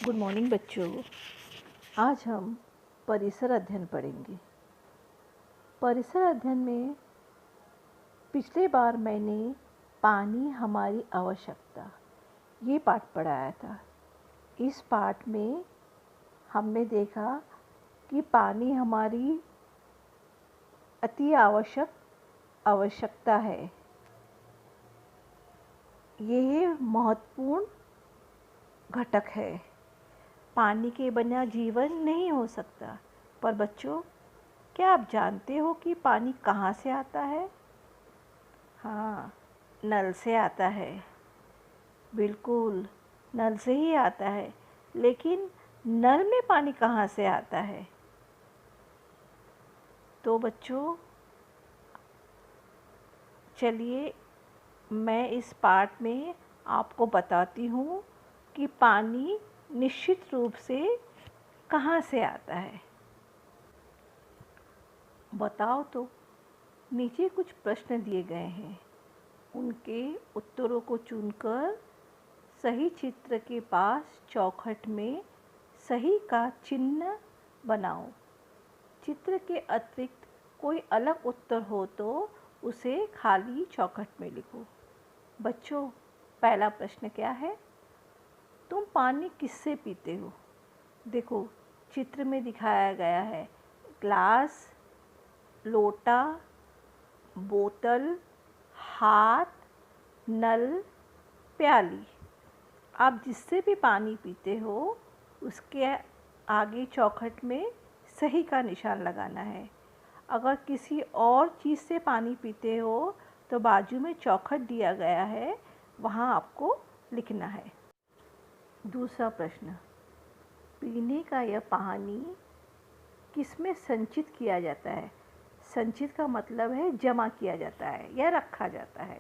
Good morning बच्चों। आज हम परिसर अध्ययन पढ़ेंगे। परिसर अध्ययन में पिछले बार मैंने पानी हमारी आवश्यकता ये पाठ पढ़ाया था। इस पाठ में हमने देखा कि पानी हमारी अति आवश्यकता है। यह महत्वपूर्ण घटक है। पानी के बिना जीवन नहीं हो सकता। पर बच्चों, क्या आप जानते हो कि पानी कहाँ से आता है? हाँ, नल से आता है। बिल्कुल, नल से ही आता है। लेकिन नल में पानी कहाँ से आता है? तो बच्चों, चलिए मैं इस पाठ में आपको बताती हूँ कि पानी निश्चित रूप से कहाँ से आता है। बताओ तो। नीचे कुछ प्रश्न दिए गए हैं, उनके उत्तरों को चुनकर सही चित्र के पास चौखट में सही का चिन्ह बनाओ। चित्र के अतिरिक्त कोई अलग उत्तर हो तो उसे खाली चौखट में लिखो। बच्चों, पहला प्रश्न क्या है? तुम पानी किससे पीते हो? देखो, चित्र में दिखाया गया है ग्लास, लोटा, बोतल, हाथ, नल, प्याली। आप जिससे भी पानी पीते हो उसके आगे चौखट में सही का निशान लगाना है। अगर किसी और चीज़ से पानी पीते हो तो बाजू में चौखट दिया गया है, वहाँ आपको लिखना है। दूसरा प्रश्न, पीने का यह पानी किसमें संचित किया जाता है? संचित का मतलब है जमा किया जाता है या रखा जाता है।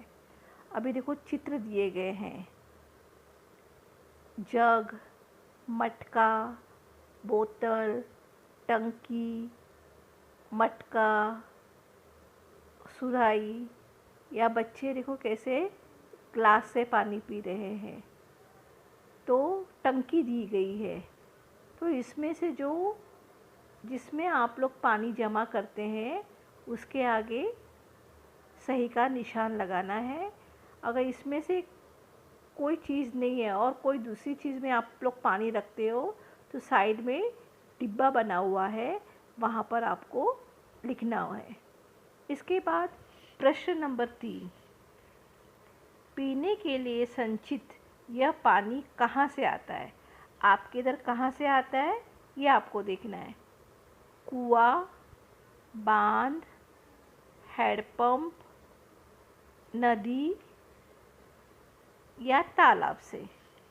अभी देखो, चित्र दिए गए हैं। जग, मटका, बोतल, टंकी, मटका, सुराही, या बच्चे देखो कैसे ग्लास से पानी पी रहे हैं। तो टंकी दी गई है। तो इसमें से जिसमें आप लोग पानी जमा करते हैं उसके आगे सही का निशान लगाना है। अगर इसमें से कोई चीज़ नहीं है और कोई दूसरी चीज़ में आप लोग पानी रखते हो तो साइड में डिब्बा बना हुआ है, वहाँ पर आपको लिखना है। इसके बाद प्रश्न नंबर 3, पीने के लिए संचित यह पानी कहाँ से आता है? आपके इधर कहाँ से आता है ये आपको देखना है। कुआं, बांध, हैंडपंप, नदी या तालाब से,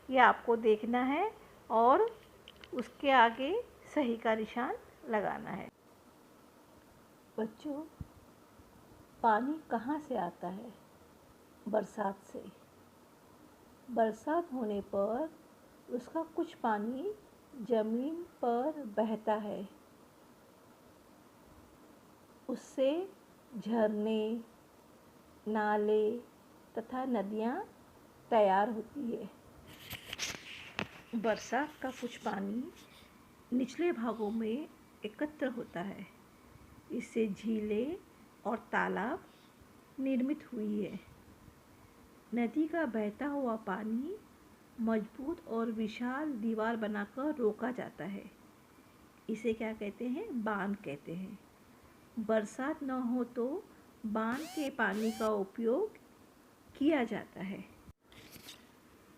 ये आपको देखना है और उसके आगे सही का निशान लगाना है। बच्चों, पानी कहाँ से आता है? बरसात से। बरसात होने पर उसका कुछ पानी ज़मीन पर बहता है। उससे झरने, नाले तथा नदियाँ तैयार होती है। बरसात का कुछ पानी निचले भागों में एकत्र होता है। इससे झीलें और तालाब निर्मित हुई है। नदी का बहता हुआ पानी मजबूत और विशाल दीवार बनाकर रोका जाता है। इसे क्या कहते हैं? बांध कहते हैं। बरसात न हो तो बांध के पानी का उपयोग किया जाता है।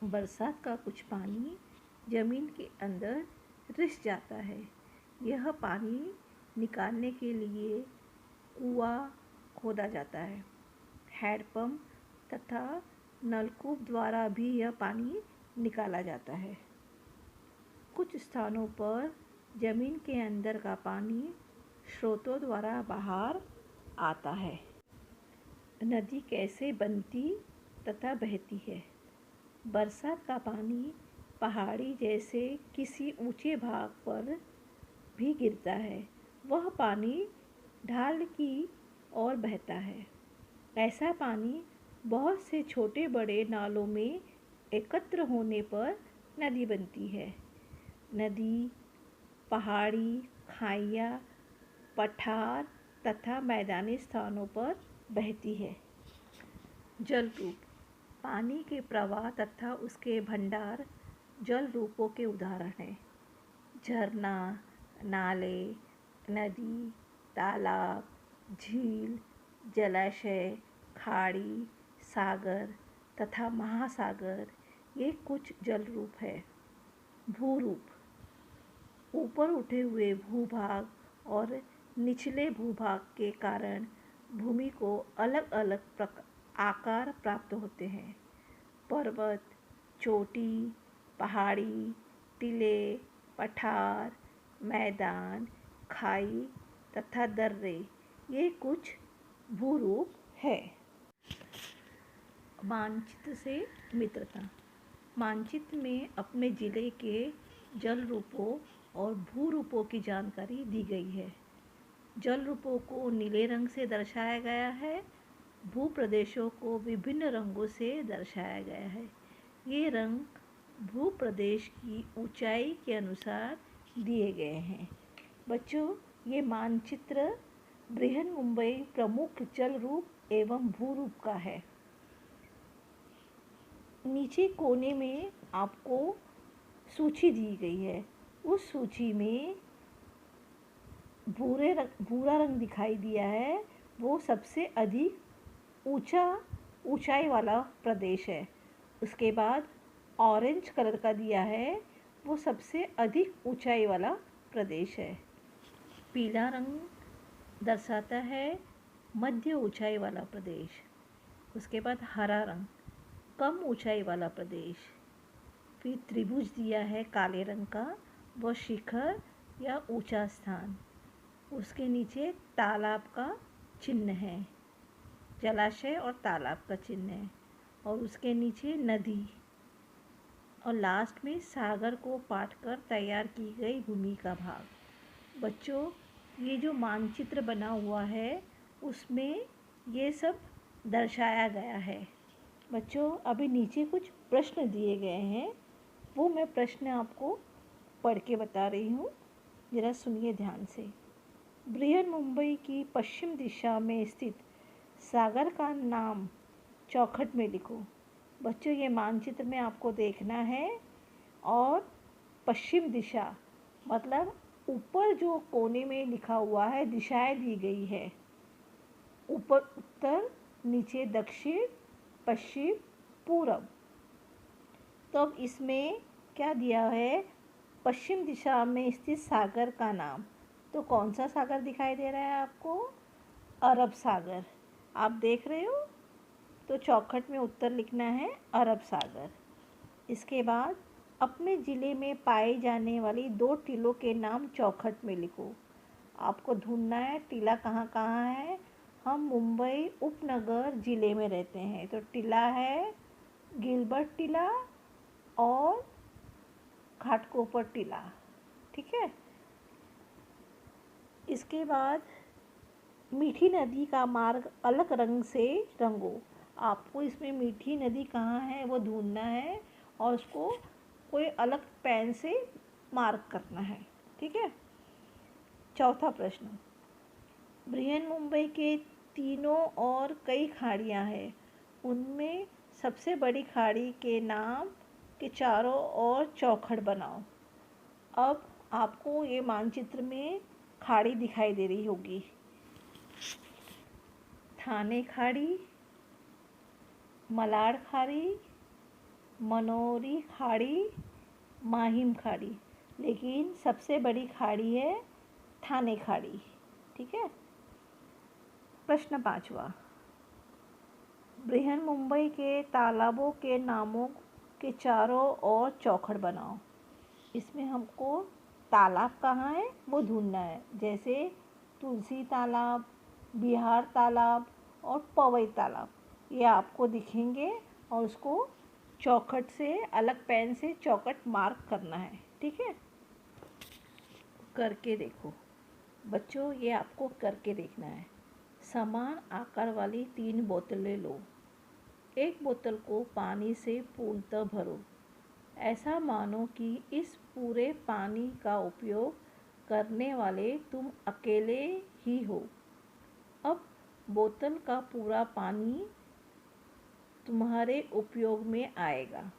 बरसात का कुछ पानी ज़मीन के अंदर रिस जाता है। यह पानी निकालने के लिए कुआं खोदा जाता है। हैंडपंप तथा नलकूप द्वारा भी यह पानी निकाला जाता है। कुछ स्थानों पर ज़मीन के अंदर का पानी स्रोतों द्वारा बाहर आता है। नदी कैसे बनती तथा बहती है? बरसात का पानी पहाड़ी जैसे किसी ऊंचे भाग पर भी गिरता है। वह पानी ढाल की ओर बहता है। ऐसा पानी बहुत से छोटे बड़े नालों में एकत्र होने पर नदी बनती है। नदी, पहाड़ी, खाइयाँ, पठार तथा मैदानी स्थानों पर बहती है। जल रूप पानी के प्रवाह तथा उसके भंडार जल रूपों के उदाहरण हैं। झरना, नाले, नदी, तालाब, झील, जलाशय, खाड़ी, सागर तथा महासागर ये कुछ जल रूप है। भूरूप ऊपर उठे हुए भूभाग और निचले भूभाग के कारण भूमि को अलग अलग आकार प्राप्त होते हैं। पर्वत, चोटी, पहाड़ी, टीले, पठार, मैदान, खाई तथा दर्रे ये कुछ भूरूप है। मानचित्र से मित्रता मानचित्र में अपने जिले के जल रूपों और भू रूपों की जानकारी दी गई है। जल रूपों को नीले रंग से दर्शाया गया है। भू प्रदेशों को विभिन्न रंगों से दर्शाया गया है। ये रंग भू प्रदेश की ऊंचाई के अनुसार दिए गए हैं। बच्चों, ये मानचित्र बृहन्मुंबई प्रमुख जल रूप एवं भू रूप का है। नीचे कोने में आपको सूची दी गई है। उस सूची में भूरा रंग दिखाई दिया है, वो सबसे अधिक ऊंचाई वाला प्रदेश है। उसके बाद ऑरेंज कलर का दिया है, वो सबसे अधिक ऊंचाई वाला प्रदेश है। पीला रंग दर्शाता है मध्य ऊंचाई वाला प्रदेश। उसके बाद हरा रंग कम ऊंचाई वाला प्रदेश। फिर त्रिभुज दिया है काले रंग का, वह शिखर या ऊंचा स्थान। उसके नीचे तालाब का चिन्ह है, जलाशय और तालाब का चिन्ह है। और उसके नीचे नदी और लास्ट में सागर को पाट कर तैयार की गई भूमि का भाग। बच्चों, ये जो मानचित्र बना हुआ है उसमें ये सब दर्शाया गया है। बच्चों, अभी नीचे कुछ प्रश्न दिए गए हैं, वो मैं प्रश्न आपको पढ़ के बता रही हूँ, ज़रा सुनिए ध्यान से। बृहन्मुंबई की पश्चिम दिशा में स्थित सागर का नाम चौखट में लिखो। बच्चों, ये मानचित्र में आपको देखना है और पश्चिम दिशा मतलब ऊपर जो कोने में लिखा हुआ है दिशाएं दी गई है। ऊपर उत्तर, नीचे दक्षिण, पश्चिम, पूरब। तो अब इसमें क्या दिया है, पश्चिम दिशा में स्थित सागर का नाम। तो कौन सा सागर दिखाई दे रहा है आपको? अरब सागर। आप देख रहे हो? तो चौखट में उत्तर लिखना है अरब सागर। इसके बाद अपने ज़िले में पाए जाने वाली 2 टीलों के नाम चौखट में लिखो। आपको ढूंढना है टीला कहाँ कहाँ है। हम मुंबई उपनगर ज़िले में रहते हैं, तो टीला है गिलबर्ट टीला और घाटकोपर टीला। ठीक है। इसके बाद मीठी नदी का मार्ग अलग रंग से रंगो। आपको इसमें मीठी नदी कहाँ है वो ढूंढना है और उसको कोई अलग पेन से मार्क करना है। ठीक है। चौथा प्रश्न, बृहन्मुंबई के तीनों और कई खाड़ियाँ हैं, उनमें सबसे बड़ी खाड़ी के नाम के चारों ओर चौखट बनाओ। अब आपको ये मानचित्र में खाड़ी दिखाई दे रही होगी। थाने खाड़ी, मलाड खाड़ी, मनोरी खाड़ी, माहिम खाड़ी, लेकिन सबसे बड़ी खाड़ी है थाने खाड़ी। ठीक है। प्रश्न 5वां, बृहन्मुंबई के तालाबों के नामों के चारों ओर चौखट बनाओ। इसमें हमको तालाब कहाँ है वो ढूंढना है, जैसे तुलसी तालाब, बिहार तालाब और पवई तालाब, ये आपको दिखेंगे और उसको चौखट से अलग पेन से चौखट मार्क करना है। ठीक है। करके देखो बच्चों, ये आपको करके देखना है। समान आकार वाली 3 बोतलें लो। एक बोतल को पानी से पूर्णतः भरो। ऐसा मानो कि इस पूरे पानी का उपयोग करने वाले तुम अकेले ही हो। अब बोतल का पूरा पानी तुम्हारे उपयोग में आएगा।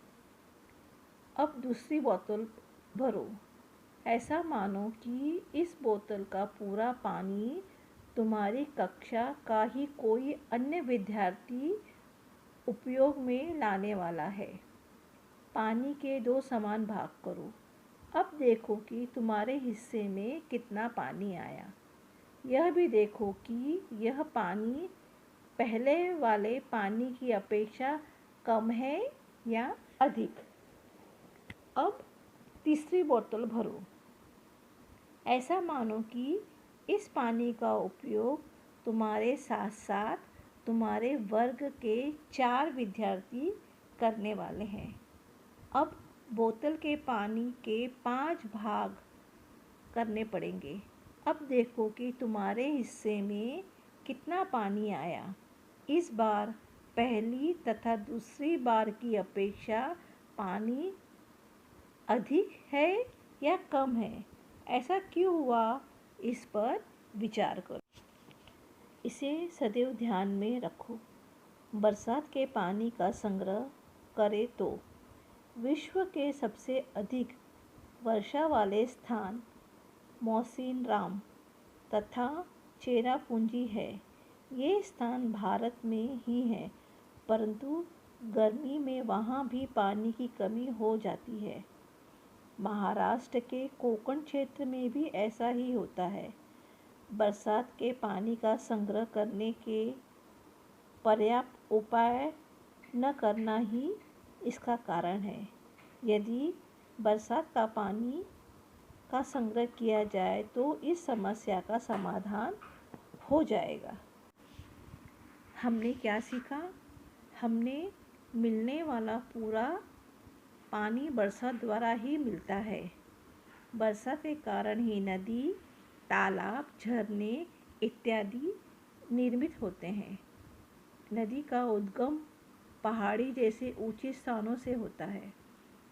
अब दूसरी बोतल भरो। ऐसा मानो कि इस बोतल का पूरा पानी तुम्हारी कक्षा का ही कोई अन्य विद्यार्थी उपयोग में लाने वाला है। पानी के दो समान भाग करो। अब देखो कि तुम्हारे हिस्से में कितना पानी आया। यह भी देखो कि यह पानी पहले वाले पानी की अपेक्षा कम है या अधिक। अब तीसरी बोतल भरो। ऐसा मानो कि इस पानी का उपयोग तुम्हारे साथ साथ तुम्हारे वर्ग के 4 विद्यार्थी करने वाले हैं। अब बोतल के पानी के 5 भाग करने पड़ेंगे। अब देखो कि तुम्हारे हिस्से में कितना पानी आया। इस बार पहली तथा दूसरी बार की अपेक्षा पानी अधिक है या कम है? ऐसा क्यों हुआ? इस पर विचार करो। इसे सदैव ध्यान में रखो। बरसात के पानी का संग्रह करें तो विश्व के सबसे अधिक वर्षा वाले स्थान मौसिनराम तथा चेरापूंजी है। ये स्थान भारत में ही है, परंतु गर्मी में वहाँ भी पानी की कमी हो जाती है। महाराष्ट्र के कोंकण क्षेत्र में भी ऐसा ही होता है। बरसात के पानी का संग्रह करने के पर्याप्त उपाय न करना ही इसका कारण है। यदि बरसात का पानी का संग्रह किया जाए तो इस समस्या का समाधान हो जाएगा। हमने क्या सीखा? हमने मिलने वाला पूरा पानी बरसात द्वारा ही मिलता है। वर्षा के कारण ही नदी, तालाब, झरने इत्यादि निर्मित होते हैं। नदी का उद्गम पहाड़ी जैसे ऊंचे स्थानों से होता है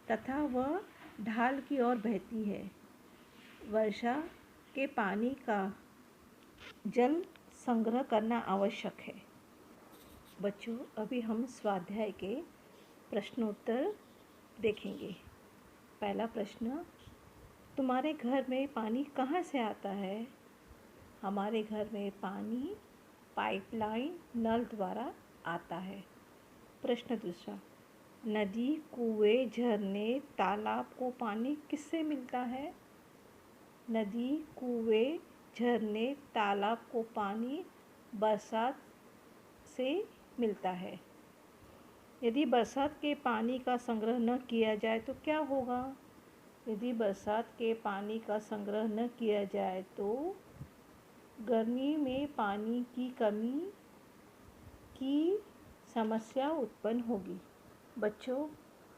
तथा वह ढाल की ओर बहती है। वर्षा के पानी का जल संग्रह करना आवश्यक है। बच्चों, अभी हम स्वाध्याय के प्रश्नोत्तर देखेंगे। पहला प्रश्न, तुम्हारे घर में पानी कहाँ से आता है? हमारे घर में पानी पाइपलाइन नल द्वारा आता है। प्रश्न दूसरा, नदी, कुएं, झरने, तालाब को पानी किससे मिलता है? नदी, कुएं, झरने, तालाब को पानी बरसात से मिलता है। यदि बरसात के पानी का संग्रह न किया जाए तो क्या होगा? यदि बरसात के पानी का संग्रह न किया जाए तो गर्मी में पानी की कमी की समस्या उत्पन्न होगी। बच्चों,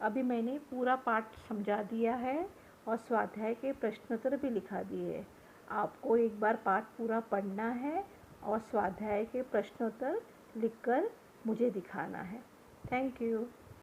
अभी मैंने पूरा पाठ समझा दिया है और स्वाध्याय के प्रश्नोत्तर भी लिखा दिए हैं। आपको एक बार पाठ पूरा पढ़ना है और स्वाध्याय के प्रश्नोत्तर लिखकर मुझे दिखाना है। Thank you.